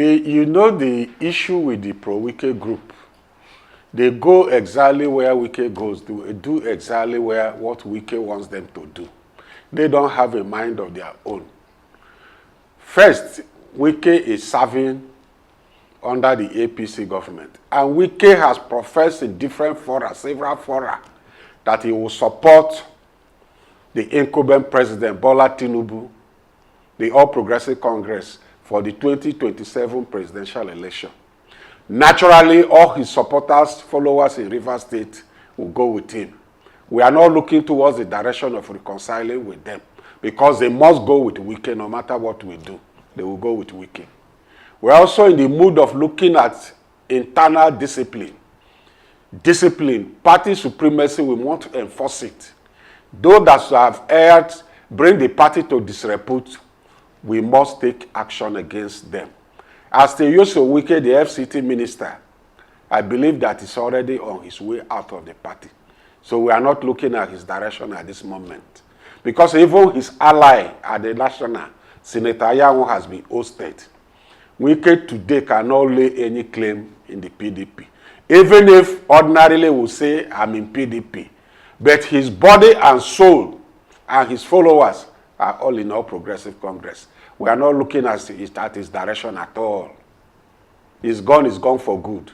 You know the issue with the Pro-Wike group. They go exactly where Wike goes, do exactly what Wike wants them to do. They don't have a mind of their own. First, Wike is serving under the APC government. And Wike has professed in different fora, several fora, that he will support the incumbent president, Bola TINUBU, the All Progressive Congress, for the 2027 presidential election. Naturally, all his supporters, followers in Rivers State will go with him. We are not looking towards the direction of reconciling with them because they must go with Wike no matter what we do. They will go with Wike. We're also in the mood of looking at internal discipline. Discipline, party supremacy, we want to enforce it. Those that have erred, bring the party to disrepute, we must take action against them. As the use of Wike, the FCT minister, I believe that he's already on his way out of the party. So we are not looking at his direction at this moment. Because even his ally at the national, Senator Adeyanju, has been ousted. Wike today cannot lay any claim in the PDP. Even if ordinarily we say, I'm in PDP. But his body and soul and his followers are all in All Progressive Congress. We are not looking at his direction at all. He's gone for good.